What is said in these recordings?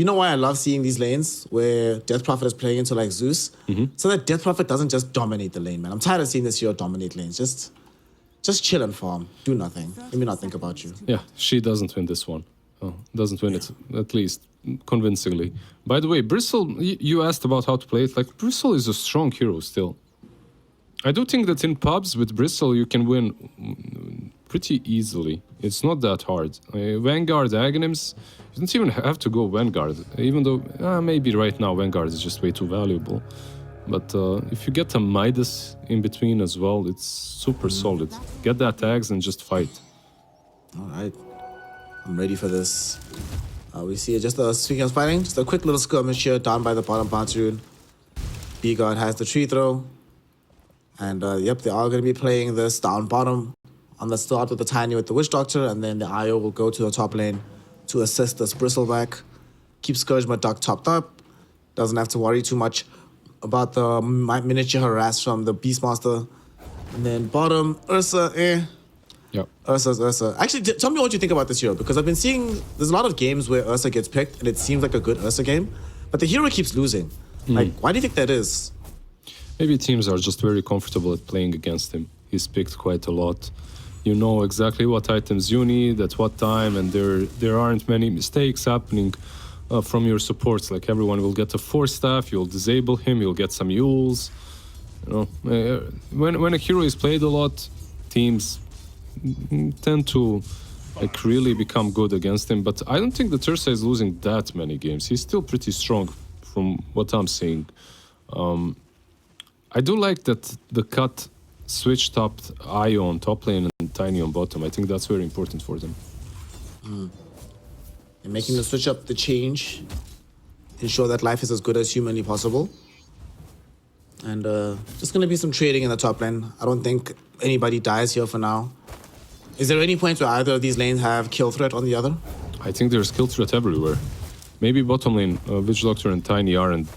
you know why I love seeing these lanes where Death Prophet is playing into like Zeus? So that Death Prophet doesn't just dominate the lane, man. I'm tired of seeing this hero dominate lanes. Just chill and farm. Do nothing. Let me not think about you. Yeah, she doesn't win this one. Oh, doesn't win it, at least convincingly. By the way, Bristle, you asked about how to play it. Like, Bristle is a strong hero still. I do think that in pubs with Bristle you can win pretty easily. It's not that hard. Vanguard, Aghanims, you don't even have to go Vanguard. Even though, maybe right now Vanguard is just way too valuable. But if you get a Midas in between as well, it's super solid. Get that tags and just fight. All right. I'm ready for this. We see just speaking of fighting, just a quick little skirmish here down by the bottom pontoon. B-God has the tree throw. And yep, they are going to be playing this down bottom on the start with the Tiny with the Witch Doctor. And then the IO will go to the top lane to assist this Bristleback. Keep Scourge Duck topped up. Doesn't have to worry too much about the miniature harass from the Beastmaster. And then bottom, Ursa, Yep. Ursa. Actually, tell me what you think about this hero, because I've been seeing there's a lot of games where Ursa gets picked and it seems like a good Ursa game, but the hero keeps losing. Like, why do you think that is? Maybe teams are just very comfortable at playing against him. He's picked quite a lot. You know exactly what items you need at what time, and there aren't many mistakes happening from your supports. Like, everyone will get a 4-staff, you'll disable him, you'll get some Yules. You know, when a hero is played a lot, teams tend to like really become good against him. But I don't think that Ursa is losing that many games. He's still pretty strong from what I'm seeing. I do like that the Cut switched up IO on top lane and Tiny on bottom. I think that's very important for them. And making the switch up, the change, ensure that life is as good as humanly possible. And just going to be some trading in the top lane. I don't think anybody dies here for now. Is there any point where either of these lanes have kill threat on the other? I think there's kill threat everywhere. Maybe bottom lane, Witch Doctor and Tiny aren't.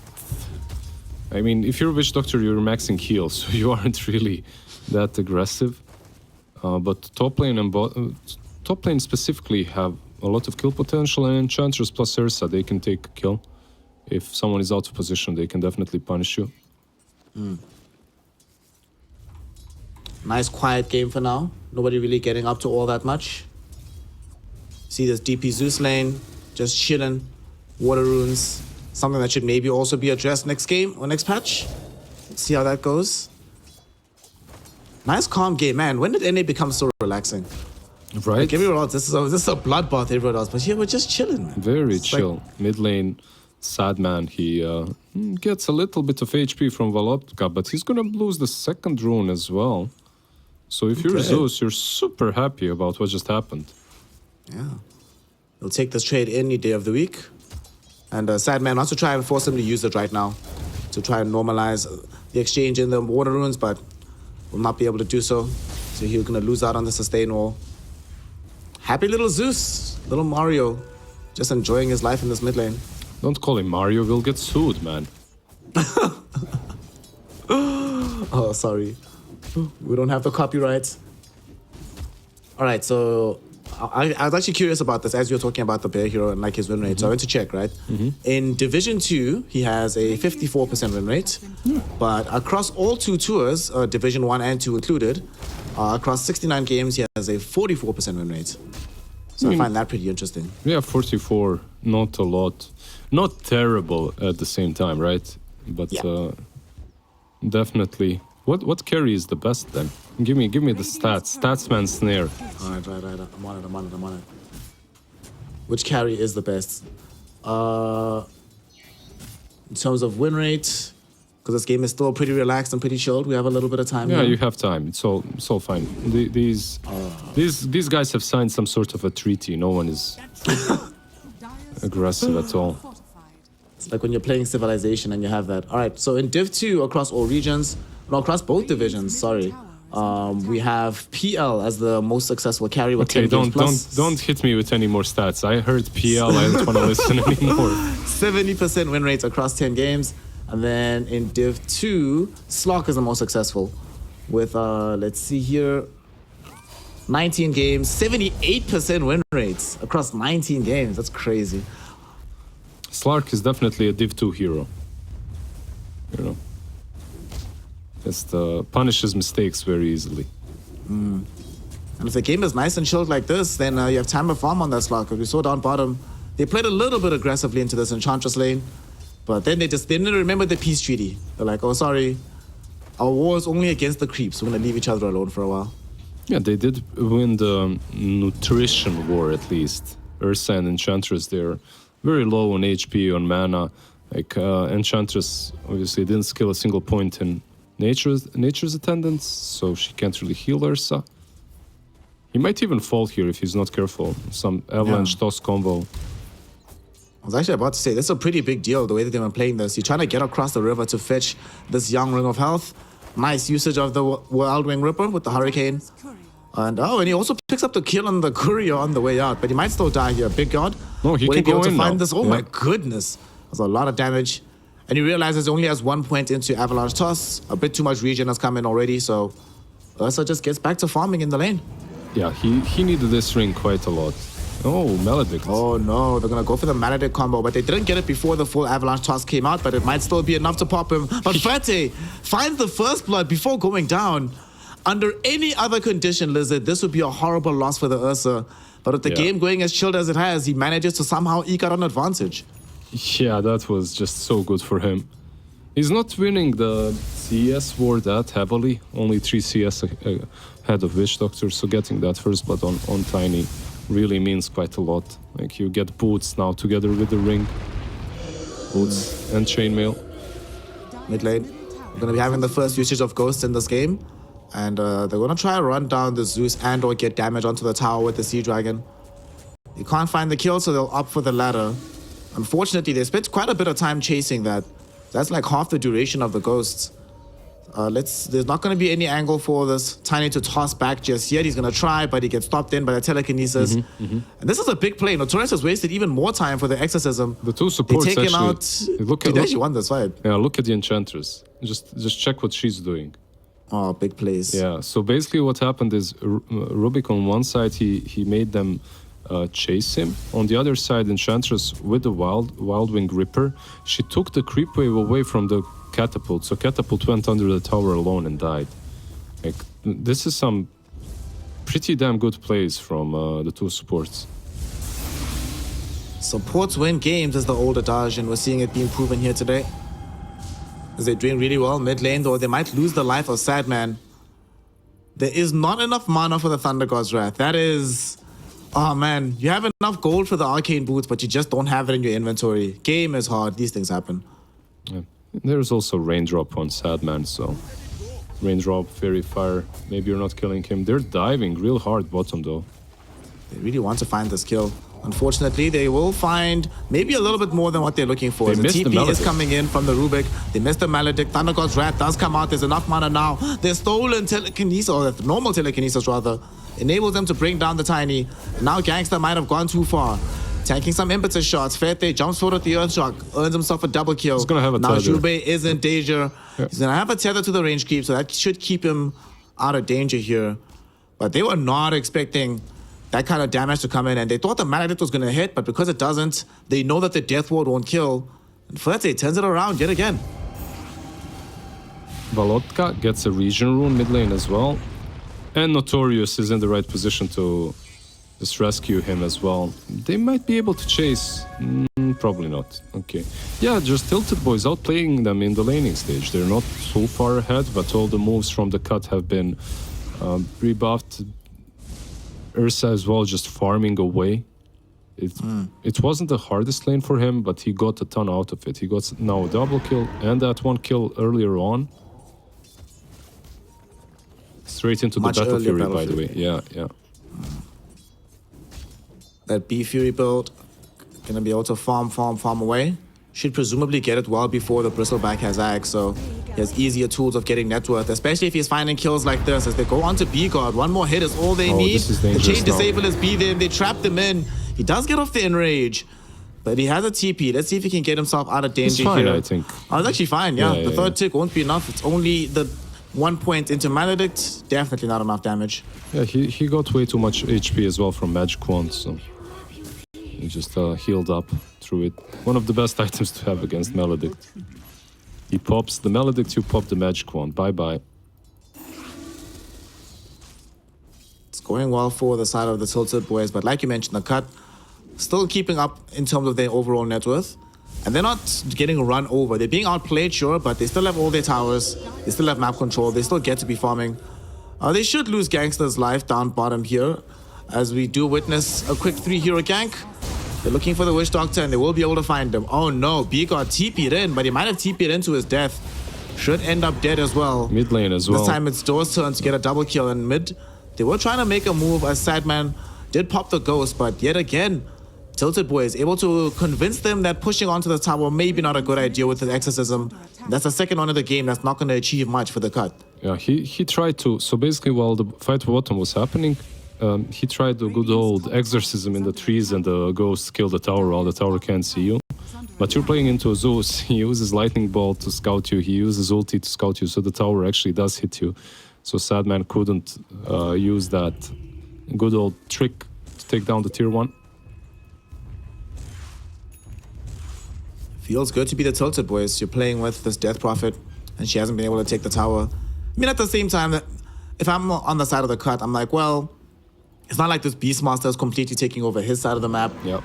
I mean, if you're a Witch Doctor, you're maxing heals, so you aren't really that aggressive. But top lane and top lane specifically have a lot of kill potential, and Enchantress plus Ursa, they can take a kill. If someone is out of position, they can definitely punish you. Nice quiet game for now. Nobody really getting up to all that much. See this DP Zeus lane, just chilling. Water runes, something that should maybe also be addressed next game or next patch. Let's see how that goes. Nice calm game, man. When did NA become so relaxing? Right? Like, everyone else, this is a bloodbath everyone else, but here we're just chilling, man. Very chill. Like, mid lane, Sadman, he gets a little bit of HP from Valoptka, but he's gonna lose the second rune as well. So if you're Zeus, you're super happy about what just happened. Yeah. He'll take this trade any day of the week. And Sadman wants to try and force him to use it right now to try and normalize the exchange in the water runes, but will not be able to do so. So he's going to lose out on the sustain wall. Happy little Zeus, little Mario, just enjoying his life in this mid lane. Don't call him Mario, we'll get sued, man. Oh, sorry. We don't have the copyrights. All right, so I was actually curious about this as you were talking about the bear hero and like his win rate. So I went to check, right? In Division 2, he has a 54% win rate. But across all 2 tours, Division 1 and 2 included, across 69 games, he has a 44% win rate. So I find that pretty interesting. Yeah, 44, not a lot. Not terrible at the same time, right? But definitely. What carry is the best then? Give me the stats. Statsman Snare. Alright, right. I'm on it. Which carry is the best? In terms of win rate, because this game is still pretty relaxed and pretty chilled. We have a little bit of time. Yeah, here. you have time. It's all fine. These guys have signed some sort of a treaty. No one is aggressive at all. It's like when you're playing Civilization and you have that. Alright, so in Div 2 across all regions, no, across both divisions, sorry. We have PL as the most successful carry with 10 games plus. Don't hit me with any more stats. I heard PL, I don't want to listen anymore. 70% win rates across 10 games. And then in Div 2, Slock is the most successful with, let's see here, 19 games, 78% win rates across 19 games. That's crazy. Slark is definitely a Div 2 hero. You know, just punishes mistakes very easily. And if the game is nice and chilled like this, then you have time to farm on that slot. Because we saw down bottom, they played a little bit aggressively into this Enchantress lane, but then they didn't remember the peace treaty. They're like, oh, sorry, our war is only against the creeps. We're going to leave each other alone for a while. Yeah, they did win the nutrition war at least. Ursa and Enchantress, they're very low on HP, on mana. Like, Enchantress obviously didn't skill a single point in nature's attendance, so she can't really heal Ursa. He might even fall here if he's not careful. Some avalanche toss combo. I was actually about to say, this is a pretty big deal, the way that they've been playing this. You're trying to get across the river to fetch this young Ring of Health. Nice usage of the Wild Wing Ripper with the Hurricane. And he also picks up the kill on the courier on the way out, but he might still die here. Big God. No, he will can be able go to in find now. this? Oh my goodness. That's a lot of damage. And he realizes he only has 1 point into Avalanche Toss. A bit too much regen has come in already, so Ursa just gets back to farming in the lane. Yeah, he needed this ring quite a lot. Oh, Maledict. Oh no, they're gonna go for the Maledict combo, but they didn't get it before the full Avalanche Toss came out, but it might still be enough to pop him. But Fete finds the first blood before going down. Under any other condition, Lizard, this would be a horrible loss for the Ursa. But with the game going as chilled as it has, he manages to somehow eke out an advantage. Yeah, that was just so good for him. He's not winning the CS war that heavily, only 3 CS ahead of Witch Doctor, so getting that first blood on Tiny really means quite a lot. Like, you get boots now together with the ring. Boots and chainmail. Mid lane, we're gonna be having the first usage of Ghosts in this game. And they're gonna try to run down the Zeus and or get damage onto the tower with the Sea Dragon. You can't find the kill, so they'll opt for the ladder. Unfortunately, they spent quite a bit of time chasing that. That's like half the duration of the Ghosts. There's not going to be any angle for this Tiny to toss back just yet. He's going to try, but he gets stopped in by the telekinesis. And this is a big play. Notorious has wasted even more time for the exorcism. The two supports they take him actually, out. They actually won this fight. Yeah, look at the Enchantress. Just check what she's doing. Oh, big plays. Yeah, so basically what happened is Rubik on one side, he made them chase him. On the other side, Enchantress with the Wild Wing Ripper, she took the creep wave away from the Catapult, so Catapult went under the tower alone and died. Like, this is some pretty damn good plays from the two supports. Supports win games is the old adage, and we're seeing it being proven here today. As they're doing really well mid lane, though they might lose the life of Sadman. There is not enough mana for the Thunder God's Wrath. That is... Oh man, you have enough gold for the Arcane Boots, but you just don't have it in your inventory. Game is hard, these things happen. Yeah. There's also Raindrop on Sadman, so... Raindrop, Fairy Fire, maybe you're not killing him. They're diving real hard bottom though. They really want to find this kill. Unfortunately, they will find maybe a little bit more than what they're looking for. The TP is coming in from the Rubik. They missed the Maledict. Thunder God's Wrath does come out. There's enough mana now. Their stolen telekinesis, or the normal telekinesis rather, enables them to bring down the Tiny. Now Gangster might have gone too far. Tanking some impetus shots. Fete jumps forward at the Earthshock, earns himself a double kill. He's gonna have a now tether. Jube is in danger. Yeah. He's gonna have a tether to the range creep, so that should keep him out of danger here. But they were not expecting that kind of damage to come in, and they thought the Maledict was gonna hit, but because it doesn't, they know that the Death Ward won't kill. And Fete turns it around yet again. Valotka gets a region rune mid lane as well. And Notorious is in the right position to just rescue him as well. They might be able to chase. Probably not. Okay. Yeah, just TiltedBoys outplaying them in the laning stage. They're not so far ahead, but all the moves from the cut have been rebuffed. Ursa as well, just farming away. It wasn't the hardest lane for him, but he got a ton out of it. He got now a double kill and that one kill earlier on. Straight into the Battle Fury, by the way. Yeah, yeah. That B Fury build, gonna be able to farm away. Should presumably get it well before the Bristleback has Axe, so he has easier tools of getting net worth, especially if he's finding kills like this. As they go on to B-God, one more hit is all they need. The chain disable is B there, they trap them in. He does get off the enrage, but he has a TP. Let's see if he can get himself out of danger it's fine, here. I think. Oh, it's actually fine, yeah. Yeah, The third tick won't be enough. It's only the 1 point into Maledict. Definitely not enough damage. Yeah, he got way too much HP as well from Magic Wand, so... He just healed up through it. One of the best items to have against Maledict. He pops the Maledict, you pop the Magic Wand. Bye-bye. It's going well for the side of the TiltedBoys, but like you mentioned, the cut still keeping up in terms of their overall net worth. And they're not getting run over. They're being outplayed, sure, but they still have all their towers. They still have map control. They still get to be farming. They should lose Gangster's life down bottom here, as we do witness a quick 3-hero gank. They're looking for the Witch Doctor, and they will be able to find him. Oh no, B got TP'd in, but he might have TP'd into his death. Should end up dead as well. Mid lane as well. This time it's Door's turn to get a double kill in mid. They were trying to make a move as Sadman did pop the ghost, but yet again, TiltedBoys able to convince them that pushing onto the tower may be not a good idea with the exorcism. That's the second one of the game that's not going to achieve much for the cut. Yeah, he tried to. So basically, while the fight for bottom was happening, he tried the good old exorcism in the trees, and the ghost killed the tower while the tower can't see you. But you're playing into a Zeus. He uses lightning bolt to scout you. He uses ulti to scout you, so the tower actually does hit you. So Sadman couldn't use that good old trick to take down the tier 1. Feels good to be the TiltedBoys. You're playing with this Death Prophet, and she hasn't been able to take the tower. I mean, at the same time, if I'm on the side of the cut, I'm like, well, it's not like this Beastmaster is completely taking over his side of the map. Yep.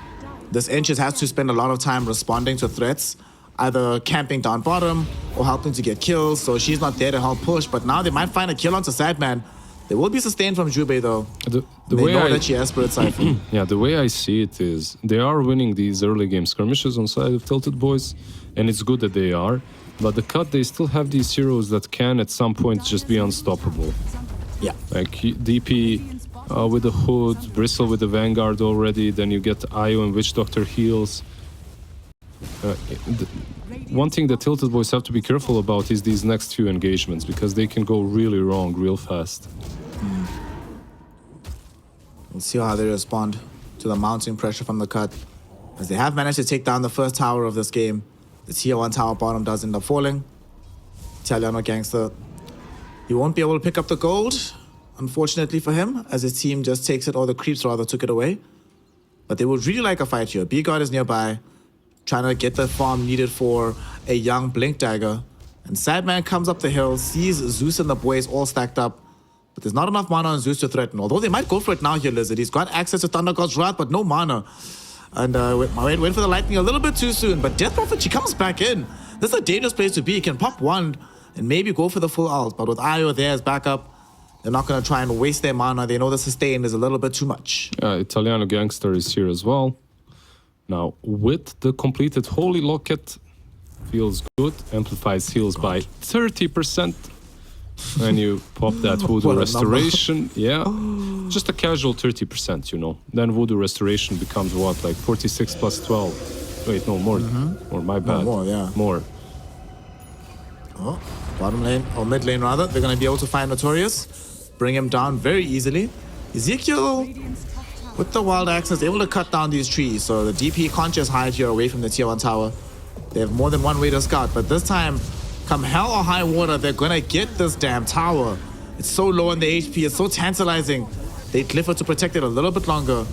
This Inches has to spend a lot of time responding to threats, either camping down bottom or helping to get kills, so she's not there to help push. But now they might find a kill onto Sadman. They will be sustained from Jube, though. The way that she has Spirit Siphon. Yeah, the way I see it is they are winning these early game skirmishes on side of TiltedBoys, and it's good that they are. But the cut, they still have these heroes that can at some point just be unstoppable. Yeah. Like DP with the Hood, Bristle with the Vanguard already, then you get Io and Witch Doctor heals. One thing that TiltedBoys have to be careful about is these next few engagements, because they can go really wrong real fast. We'll see how they respond to the mounting pressure from the cut, as they have managed to take down the first tower of this game. The tier 1 tower bottom does end up falling. Italiano Gangster, he won't be able to pick up the gold, unfortunately for him, as his team just takes it, or the creeps rather took it away. But they would really like a fight here. B-God is nearby, trying to get the farm needed for a young Blink Dagger. And Sadman comes up the hill, sees Zeus and the boys all stacked up, but there's not enough mana on Zeus to threaten. Although they might go for it now here, Lizard. He's got access to Thunder God's Wrath, but no mana. And went for the lightning a little bit too soon, but Death Prophet, she comes back in. This is a dangerous place to be. He can pop one and maybe go for the full ult, but with Io there as backup, they're not going to try and waste their mana. They know the sustain is a little bit too much. Italiano Gangster is here as well. Now, with the completed Holy Locket, feels good, amplifies heals by 30%. And you pop that Voodoo Restoration. Yeah, just a casual 30%, you know. Then Voodoo Restoration becomes what, like 46 plus 12? Wait, no, more. More, my bad. No, more, yeah. More. Oh, bottom lane, or mid lane rather. They're going to be able to find Notorious, bring him down very easily. Ezekiel, with the Wild Axe, is able to cut down these trees, so the DP can't just hide here away from the tier 1 tower. They have more than one way to scout, but this time, come hell or high water, they're gonna get this damn tower. It's so low on the HP, it's so tantalizing. They Clifford to protect it a little bit longer.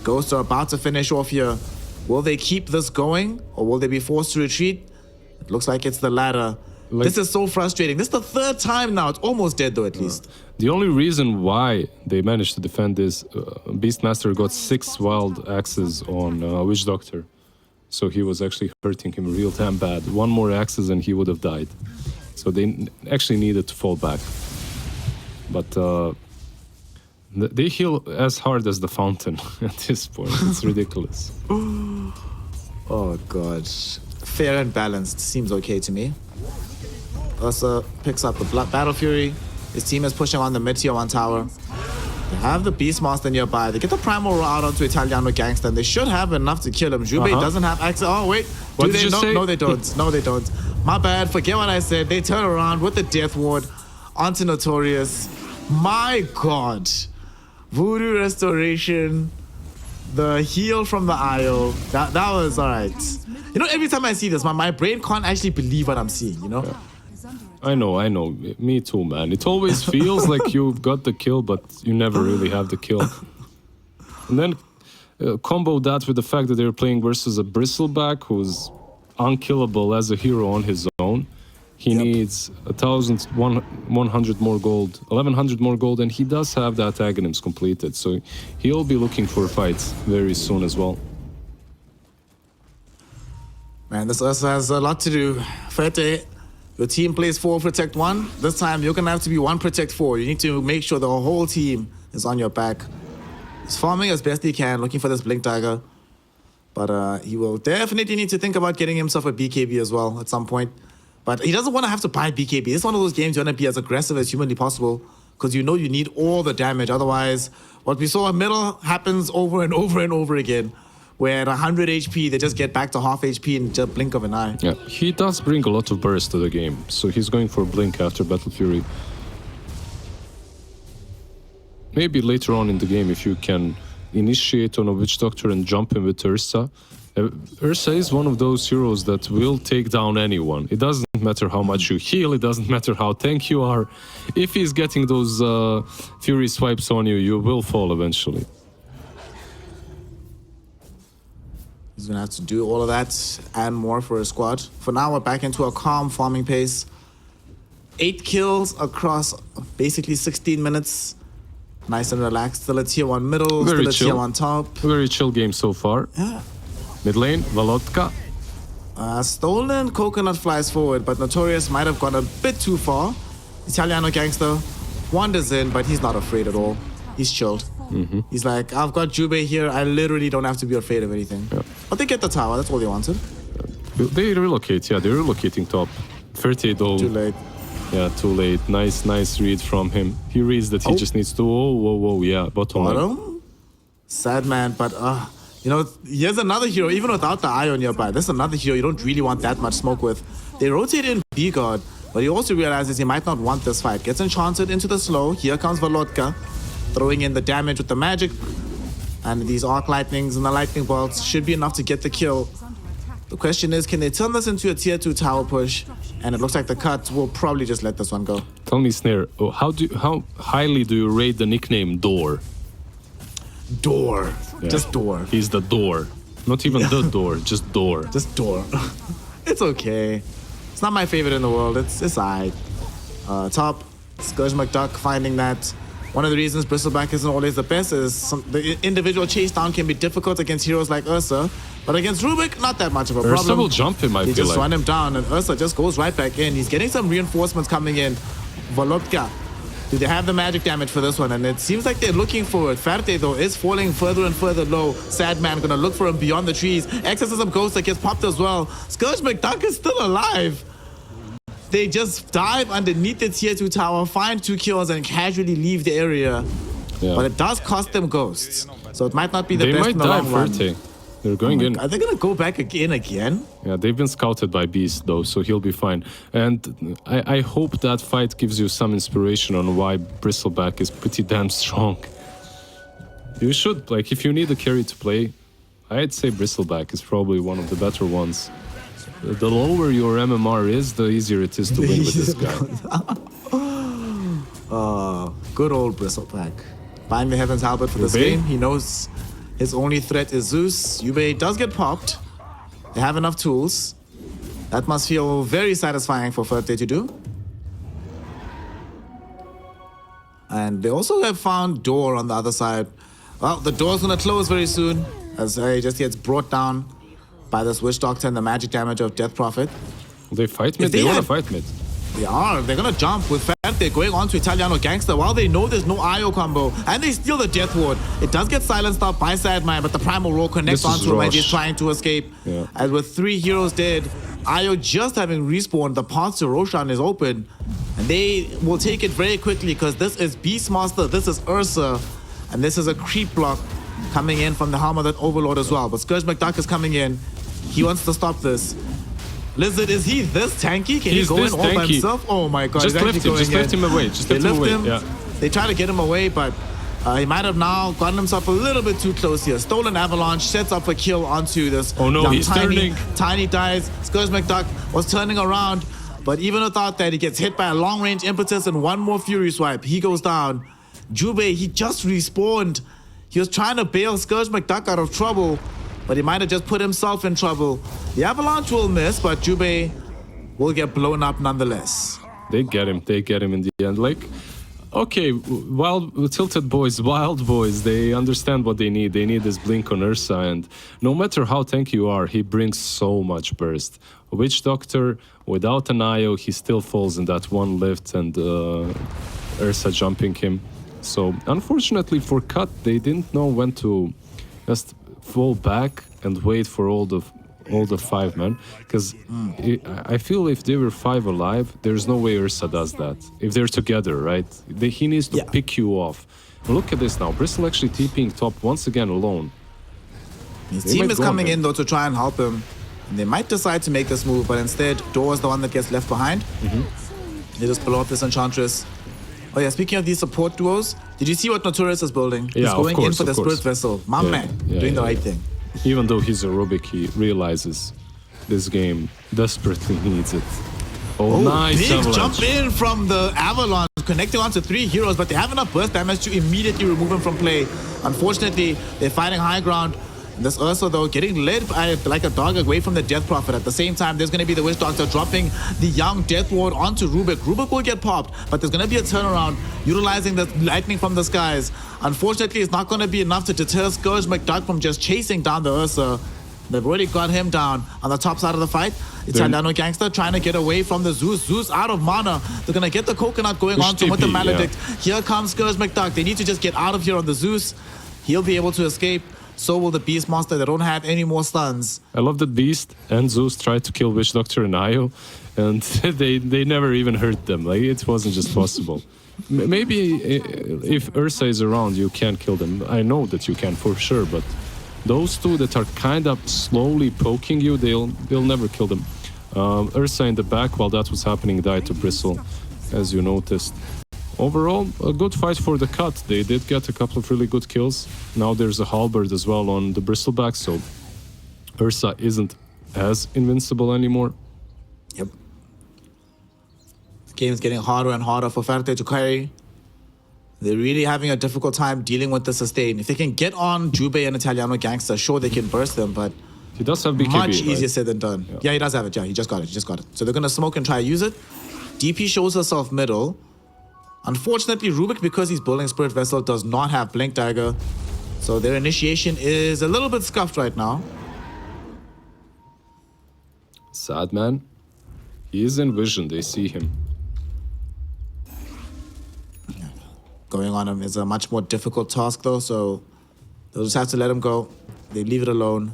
Ghosts are about to finish off here. Will they keep this going, or will they be forced to retreat? It looks like it's the latter. This is so frustrating. This is the third time now. It's almost dead though, at least. The only reason why they managed to defend this, Beastmaster got 6 wild axes on Witch Doctor. So he was actually hurting him real damn bad. One more axes and he would have died. So they actually needed to fall back. But they heal as hard as the fountain at this point. It's ridiculous. Oh god. Fair and balanced. Seems okay to me. Ursa picks up the Battle Fury. His team is pushing on the mid-tier 1 tower. They have the Beastmaster nearby. They get the Primal Roar out onto Italiano Gangster. They should have enough to kill him. Jube doesn't have access. Oh, wait. What did you say? No, they don't. No, they don't. My bad. Forget what I said. They turn around with the Death Ward onto Notorious. My god. Voodoo Restoration. The heal from the Io. That was alright. You know, every time I see this, my brain can't actually believe what I'm seeing, you know? Yeah. I know. Me too, man. It always feels like you've got the kill, but you never really have the kill. And then Combo that with the fact that they're playing versus a Bristleback who's unkillable as a hero on his own. He needs 1,100 more gold, 1,100 more gold, and he does have that Aghanims completed. So he'll be looking for fights very soon as well. Man, this also has a lot to do. Ferte, your team plays 4 Protect 1. This time you're gonna have to be 1 Protect 4. You need to make sure the whole team is on your back. He's farming as best he can, looking for this Blink Dagger. But he will definitely need to think about getting himself a BKB as well at some point. But he doesn't want to have to buy BKB. This is one of those games you want to be as aggressive as humanly possible because you know you need all the damage. Otherwise, what we saw in middle happens over and over and over again. Where at 100 HP, they just get back to half HP in just a blink of an eye. Yeah, he does bring a lot of burst to the game. So he's going for Blink after Battle Fury. Maybe later on in the game, if you can initiate on a Witch Doctor and jump in with Ursa. Ursa is one of those heroes that will take down anyone. It doesn't matter how much you heal, it doesn't matter how tank you are. If he's getting those Fury swipes on you, you will fall eventually. He's gonna have to do all of that and more for his squad. For now, we're back into a calm farming pace. 8 kills across basically 16 minutes. Nice and relaxed. Still a tier 1 middle, Very still a chill. tier 1 top. Very chill game so far. Yeah. Mid lane, Valotka. Stolen Coconut flies forward, but Notorious might have gone a bit too far. Italiano Gangster wanders in, but he's not afraid at all. He's chilled. He's like, I've got Jube here. I literally don't have to be afraid of anything. Yeah. But they get the tower. That's all they wanted. They relocate, yeah, they're relocating top. Ferte though. Too late. Yeah, too late. Nice read from him. He reads that he just needs to, whoa, yeah, bottom lane. Bottom? Sad man, but you know, here's another hero, even without the eye on your back. This is another hero you don't really want that much smoke with. They rotate in B-God, but he also realizes he might not want this fight. Gets enchanted into the slow. Here comes Valotka, throwing in the damage with the magic. And these arc lightnings and the lightning bolts should be enough to get the kill. The question is, can they turn this into a tier 2 tower push? And it looks like the cut will probably just let this one go. Tell me, Snare, how highly do you rate the nickname Door? Door. Yeah. Just door. He's the door. Not even the door, just door. Just door. It's okay. It's not my favorite in the world. It's alright. Top, Scourge McDuck finding that one of the reasons Bristleback isn't always the best is the individual chase down can be difficult against heroes like Ursa. But against Rubik, not that much of a problem. Ursa will jump him, I He feel just like. run him down and Ursa just goes right back in. He's getting some reinforcements coming in. Volotka. Do they have the magic damage for this one? And it seems like they're looking for it. Ferte, though, is falling further and further low. Sad man gonna look for him beyond the trees. Exorcism Ghost that gets popped as well. Scourge McDuck is still alive. They just dive underneath the tier 2 tower, find 2 kills, and casually leave the area. Yeah. But it does cost them ghosts. So it might not be the They best might in the die, long run. Ferte. They're going in. Are they gonna go back again? Yeah, they've been scouted by Beast though, so he'll be fine. And I hope that fight gives you some inspiration on why Bristleback is pretty damn strong. You should, like, if you need a carry to play, I'd say Bristleback is probably one of the better ones. The lower your MMR is, the easier it is to win with this guy. Good old Bristleback. Buying the Heaven's Halberd for this Yubei? game. He knows his only threat is Zeus. Yubei does get popped. They have enough tools. That must feel very satisfying for Ferte to do. And they also have found Door on the other side. Well, the door's gonna close very soon as he just gets brought down by this Witch Doctor and the magic damage of Death Prophet. They fight mid? they They want to had- fight mid. They are. They're gonna jump with Ferte going on to Italiano Gangster while they know there's no IO combo. And they steal the Death Ward. It does get silenced out by Sadman, but the Primal Roar connects This is onto him as Rush. he's trying to escape. Yeah. And with 3 heroes dead, IO just having respawned, the path to Roshan is open. And they will take it very quickly because this is Beastmaster, this is Ursa, and this is a creep block coming in from the Helm of that Overlord as well. But Scourge McDuck is coming in. He wants to stop this. Lizard, is he this tanky? Can He's he go in this all by tanky. himself? Oh my god. Just he's lift actually him, just going lift in. him away. Just They lift him lift away. him. Yeah. They try to get him away, but he might have now gotten himself a little bit too close here. Stolen Avalanche sets up a kill onto this. Oh no, young he's turning. Tiny dies. Scourge McDuck was turning around, but even without that, he gets hit by a long-range impetus and one more Fury swipe. He goes down. Jube, he just respawned. He was trying to bail Scourge McDuck out of trouble, but he might have just put himself in trouble. The Avalanche will miss, but Jube will get blown up nonetheless. They get him in the end. Like, okay, TiltedBoys, Wild Boys, they understand what they need. They need this blink on Ursa, and no matter how tanky you are, he brings so much burst. Witch Doctor, without an IO, he still falls in that one lift, and Ursa jumping him. So, unfortunately for Cut, they didn't know when to just fall back and wait for all the 5 men, because I feel if they were 5 alive, there's no way Ursa does that. If they're together, right? He needs to pick you off. Look at this now. Bristle actually TPing top once again alone. His team is coming in though to try and help him. And they might decide to make this move, but instead, Dor is the one that gets left behind. They just blow up this Enchantress. Oh yeah, speaking of these support duos, did you see what Notorious is building? He's going in for the Spirit Vessel. My man, doing the right thing. Even though he's a Rubik, he realizes this game desperately needs it. Oh, nice big avalanche. Jump in from the Avalanche, connecting onto 3 heroes, but they have enough burst damage to immediately remove him from play. Unfortunately, they're fighting high ground. This Ursa, though, getting led by, like a dog away from the Death Prophet. At the same time, there's going to be the Witch Doctor dropping the young Death Ward onto Rubik. Rubik will get popped, but there's going to be a turnaround, utilizing the lightning from the skies. Unfortunately, it's not going to be enough to deter Scourge McDuck from just chasing down the Ursa. They've already got him down on the top side of the fight. Italiano Gangster trying to get away from the Zeus. Zeus out of mana. They're going to get the Coconut going on to with the Maledict. Here comes Scourge McDuck. They need to just get out of here on the Zeus. He'll be able to escape. So will the Beast Monster. They don't have any more stuns. I love that Beast and Zeus tried to kill Witch Doctor and Io, and they never even hurt them. Like, it wasn't just possible. Maybe if Ursa is around, you can kill them. I know that you can for sure, but those two that are kind of slowly poking you, they'll never kill them. Ursa in the back, while that was happening, died to Bristle, as you noticed. Overall, a good fight for the Cut. They did get a couple of really good kills. Now there's a halberd as well on the Bristleback, so Ursa isn't as invincible anymore. Yep. This game is getting harder and harder for Ferte to carry. They're really having a difficult time dealing with the sustain. If they can get on Jube and Italiano Gangster, sure they can burst them, but he does have BKB, much easier right? said than done. Yeah, he does have it. Yeah, he just got it. So they're going to smoke and try to use it. DP shows herself middle. Unfortunately, Rubik, because he's building Spirit Vessel, does not have Blink Dagger. So their initiation is a little bit scuffed right now. Sad man. He is in vision. They see him. Going on him is a much more difficult task, though, so they'll just have to let him go. They leave it alone.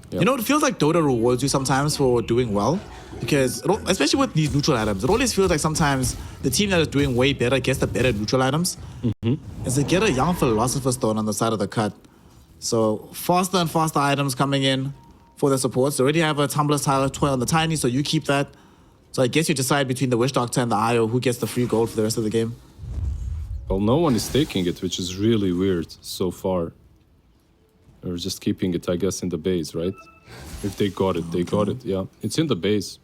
Yep. You know, it feels like Dota rewards you sometimes for doing well. Because, especially with these neutral items, it always feels like sometimes the team that is doing way better gets the better neutral items. Is to get a young Philosopher's Stone on the side of the Cut. So, faster and faster items coming in for the supports. They already have a Tumbler's toy on the Tiny, so you keep that. So, I guess you decide between the Witch Doctor and the IO who gets the free gold for the rest of the game. Well, no one is taking it, which is really weird so far. Or just keeping it, I guess, in the base, right? If they got it, they got it. Yeah, it's in the base.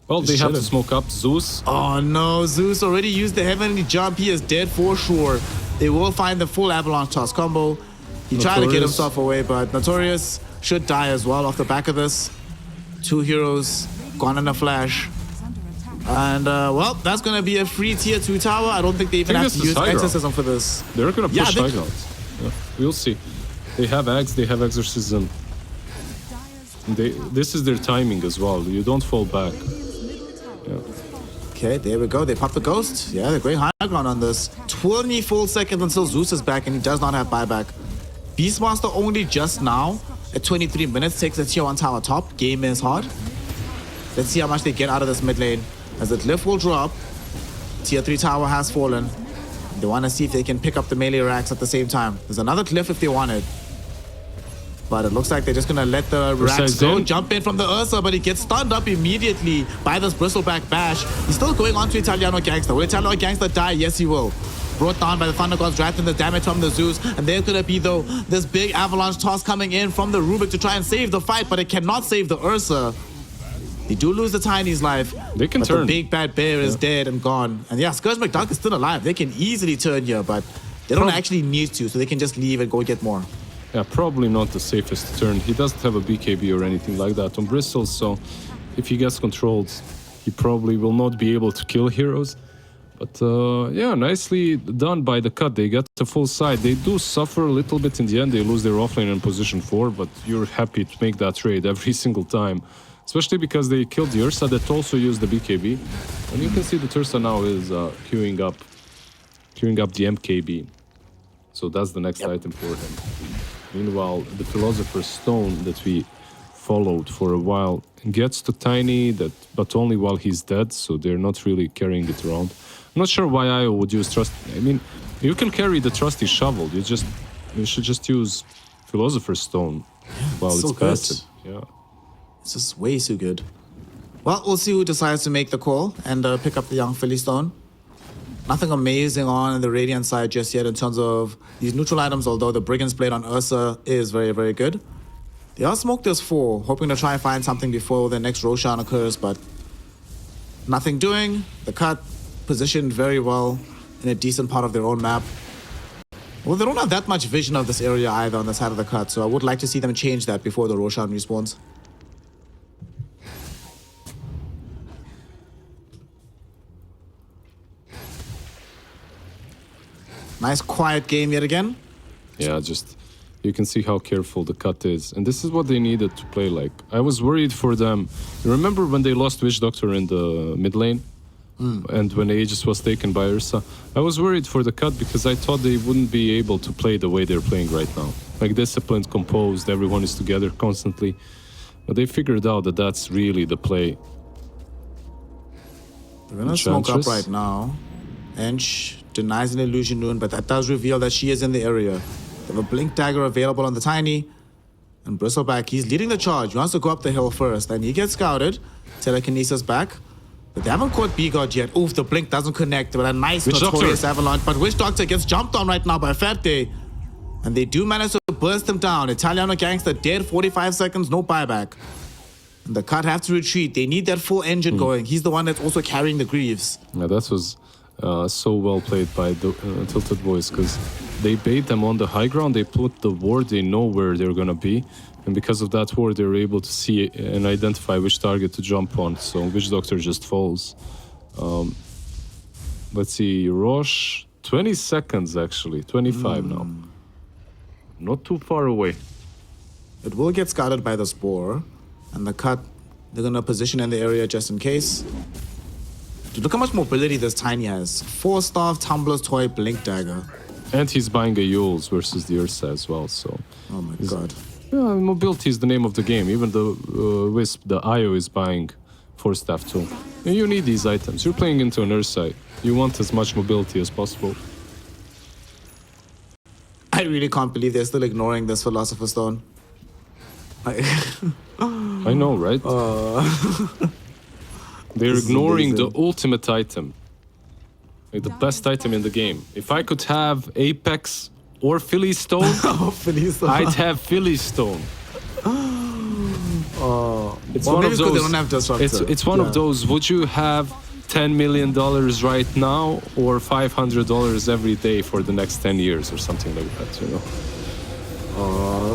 Well, they have to smoke up Zeus. Oh no, Zeus already used the Heavenly Jump. He is dead for sure. They will find the full Avalanche Toss combo. He tried to get himself away, but Notorious should die as well off the back of this. 2 heroes gone in a flash. And, well, that's going to be a free tier 2 tower. I don't think they even have to use Exorcism for this. They're going to push high ground. Yeah, we'll see. They have Axe, they have Exorcism. This is their timing as well. You don't fall back. Yeah. Okay, there we go. They pop the Ghost. Yeah, they're going high ground on this. 20 full seconds until Zeus is back, and he does not have buyback. Beastmaster only just now, at 23 minutes, takes the tier 1 tower top. Game is hard. Let's see how much they get out of this mid lane. As the glyph will drop, tier 3 tower has fallen. They want to see if they can pick up the melee racks at the same time. There's another glyph if they want it. But it looks like they're just going to let the racks go. Jump in from the Ursa, but he gets stunned up immediately by this Bristleback bash. He's still going on to Italiano Gangster. Will Italiano Gangster die? Yes, he will. Brought down by the Thunder Gods, drafting the damage from the Zeus. And there's going to be, though, this big avalanche toss coming in from the Rubik to try and save the fight, but it cannot save the Ursa. They do lose the Tiny's life. They can turn. The big bad bear is dead and gone. And yeah, Scourge McDuck is still alive. They can easily turn here, but They don't actually need to, so they can just leave and go get more. Yeah, probably not the safest turn. He doesn't have a BKB or anything like that on Bristol, so if he gets controlled, he probably will not be able to kill heroes. But yeah, nicely done by the Cut. They get the full side. They do suffer a little bit in the end. They lose their offlane in position 4, but you're happy to make that trade every single time. Especially because they killed the Ursa that also used the BKB. And you can see that Ursa now is queuing up the MKB. So that's the next item for him. Meanwhile, the Philosopher's Stone that we followed for a while gets to Tiny, but only while he's dead, so they're not really carrying it around. I'm not sure why Io would use Trust. I mean, you can carry the Trusty Shovel. You should just use Philosopher's Stone while it's passive. Yeah. It's just way too good. Well, we'll see who decides to make the call and pick up the young Philly Stone. Nothing amazing on the Radiant side just yet in terms of these neutral items, although the Brigand's Blade on Ursa is very, very good. They are smoked as 4, hoping to try and find something before the next Roshan occurs, but nothing doing. The Cut positioned very well in a decent part of their own map. Well, they don't have that much vision of this area either on the side of the Cut, so I would like to see them change that before the Roshan respawns. Nice quiet game yet again. Yeah, just you can see how careful the Cut is. And this is what they needed to play like. I was worried for them. Remember when they lost Witch Doctor in the mid lane? And when Aegis was taken by Ursa? I was worried for the Cut because I thought they wouldn't be able to play the way they're playing right now. Like disciplined, composed, everyone is together constantly. But they figured out that that's really the play. They're gonna smoke up right now. Ench denies an illusion rune, but that does reveal that she is in the area. They have a blink dagger available on the Tiny. And Bristleback, he's leading the charge. He wants to go up the hill first. Then he gets scouted. Telekinesis back. But they haven't caught B-God yet. Oof, the blink doesn't connect. But a nice notorious avalanche. But Witch Doctor gets jumped on right now by Ferte. And they do manage to burst him down. Italiano Gangster dead, 45 seconds, no buyback. And the Cut have to retreat. They need that full engine going. He's the one that's also carrying the Greaves. Yeah, that was so well played by the TiltedBoys because they bait them on the high ground. They put the ward. They know where they're gonna be. And because of that ward, they're able to see and identify which target to jump on. So Witch Doctor just falls. Let's see, Roche, 20 seconds actually, 25 now. Not too far away. It will get scouted by the Spore. And the Cut, they're gonna position in the area just in case. Dude, look how much mobility this Tiny has. 4 Staff, Tumbler's Toy, Blink Dagger. And he's buying a Yules versus the Ursa as well, so... Oh my god. Yeah, mobility is the name of the game. Even the Wisp, the Io is buying 4 Staff too. And you need these items. You're playing into an Ursa. You want as much mobility as possible. I really can't believe they're still ignoring this Philosopher's Stone. I know, right? They're ignoring the ultimate item. Like the best item in the game. If I could have Apex or Philly Stone, I'd have Philly Stone. It's well, one of those. They don't have Disruptor. It's one of those. Would you have $10 million right now or $500 every day for the next 10 years or something like that? You know.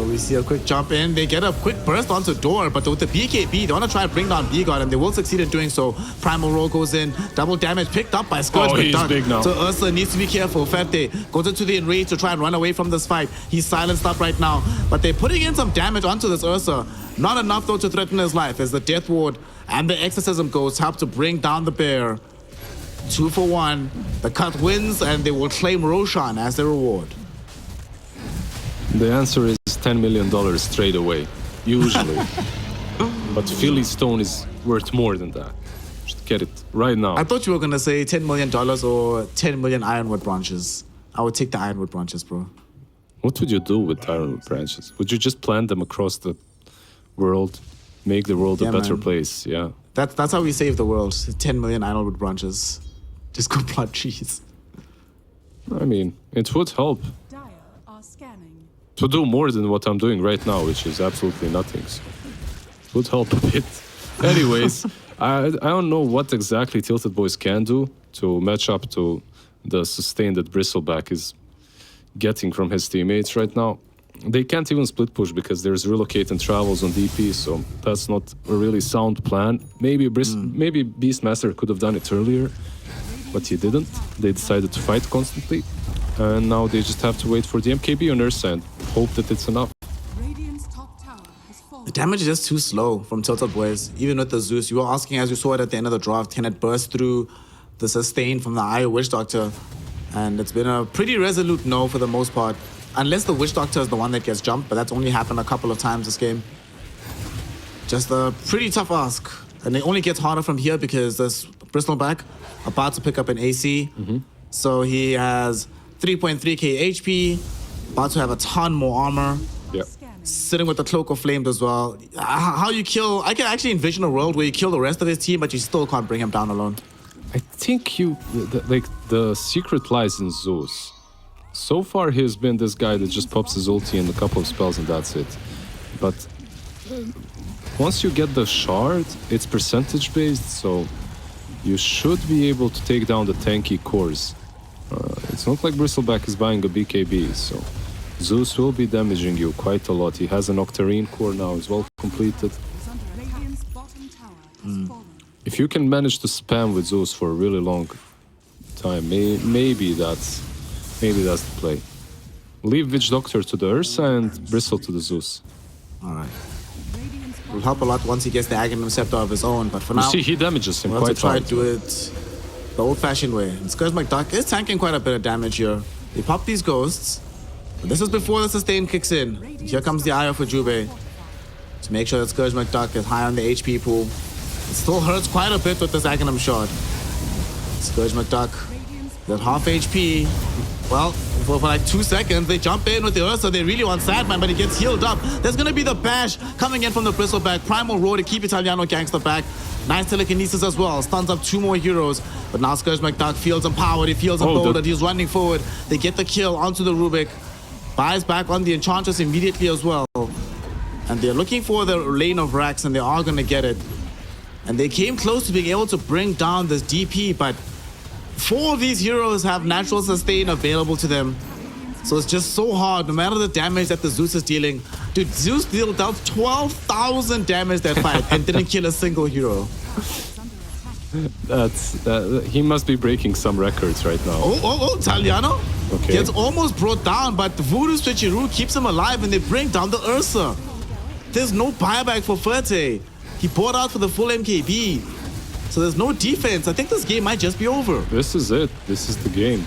We see a quick jump in. They get a quick burst onto door, but with the BKB, they want to try and bring down B-God, and they will succeed in doing so. Primal Roll goes in, double damage picked up by Scourge. Oh, he's big now. So Ursa needs to be careful. Ferte goes into the enrage to try and run away from this fight. He's silenced up right now, but they're putting in some damage onto this Ursa. Not enough, though, to threaten his life, as the Death Ward and the Exorcism Ghost help to bring down the bear. 2 for 1. The Cut wins, and they will claim Roshan as their reward. The answer is $10 million straight away, usually. But Philly Stone is worth more than that. Just get it right now. I thought you were going to say $10 million or 10 million Ironwood branches. I would take the Ironwood branches, bro. What would you do with Ironwood branches? Would you just plant them across the world, make the world a better place? Yeah. That's how we save the world. 10 million Ironwood branches. Just go plant trees. I mean, it would help. To do more than what I'm doing right now, which is absolutely nothing. So it would help a bit. Anyways, I don't know what exactly TiltedBoys can do to match up to the sustain that Bristleback is getting from his teammates right now. They can't even split push because there's relocate and travels on DP, so that's not a really sound plan. Maybe maybe Beastmaster could have done it earlier, but he didn't. They decided to fight constantly, and now they just have to wait for the MKB on Ursa and hope that it's enough. The damage is just too slow from TiltedBoys. Even with the Zeus, you were asking, as you saw it at the end of the draft, can it burst through the sustain from the Io Witch Doctor? And it's been a pretty resolute no for the most part. Unless the Witch Doctor is the one that gets jumped, but that's only happened a couple of times this game. Just a pretty tough ask. And it only gets harder from here because there's Bristleback about to pick up an AC. So he has 3.3k HP, about to have a ton more armor. Yeah. Sitting with the Cloak of Flames as well. How you kill... I can actually envision a world where you kill the rest of his team, but you still can't bring him down alone. I think the secret lies in Zeus. So far, he's been this guy that just pops his ulti in a couple of spells and that's it. But once you get the shard, it's percentage based, so you should be able to take down the tanky cores. It's not like Bristleback is buying a BKB, so Zeus will be damaging you quite a lot. He has an Octarine core now as well completed. If you can manage to spam with Zeus for a really long time, maybe that's the play. Leave Witch Doctor to the Ursa and Bristle to the Zeus. Alright. Will help a lot once he gets the Aghanim Scepter of his own, but for now... You see, he damages him we'll quite try hard. to do it the old-fashioned way. And Scourge McDuck is tanking quite a bit of damage here. They pop these ghosts, but this is before the sustain kicks in. Here comes the Io for Jube to make sure that Scourge McDuck is high on the HP pool. It still hurts quite a bit with this Aghanim shot. Scourge McDuck, that half HP. Well, for like 2 seconds, they jump in with the Ursa. They really want Sadman, but he gets healed up. There's going to be the bash coming in from the Bristleback. Primal Roar to keep Italiano Gangster back. Nice telekinesis as well. Stuns up 2 more heroes. But now Scourge McDuck feels empowered. He feels emboldened. He's running forward. They get the kill onto the Rubik. Buys back on the Enchantress immediately as well. And they're looking for the lane of Rax, and they are going to get it. And they came close to being able to bring down this DP, but 4 of these heroes have natural sustain available to them. So it's just so hard, no matter the damage that the Zeus is dealing. Dude, Zeus dealt out 12,000 damage that fight and didn't kill a single hero. He must be breaking some records right now. Italiano Okay. gets almost brought down, but the Voodoo Switcheroo keeps him alive and they bring down the Ursa. There's no buyback for Ferte. He bought out for the full MKB. So there's no defense. I think this game might just be over. This is it. This is the game.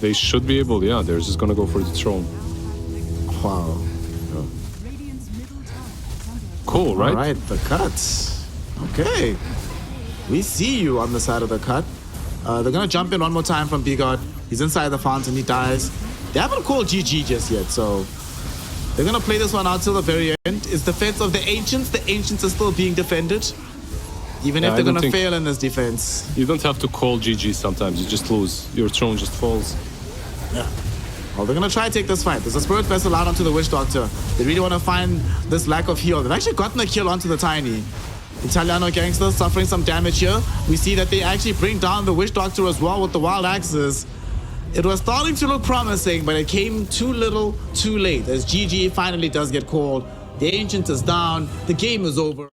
They should be able, yeah, they're just gonna go for the throne. Wow. Cool, right? All right, the cut. Okay. We see you on the side of the cut. They're gonna jump in one more time from Bigod. He's inside the fountain, he dies. They haven't called GG just yet, so they're gonna play this one out till the very end. It's defense of the Ancients. The Ancients are still being defended. Even if they're gonna fail in this defense. You don't have to call GG sometimes, you just lose. Your throne just falls. Yeah. Well, they're gonna try to take this fight. There's a Spirit Vessel out onto the Witch Doctor. They really wanna find this lack of heal. They've actually gotten a kill onto the Tiny. Italiano Gangster suffering some damage here. We see that they actually bring down the Witch Doctor as well with the Wild Axes. It was starting to look promising, but it came too little, too late, as GG finally does get called. The Ancient is down. The game is over.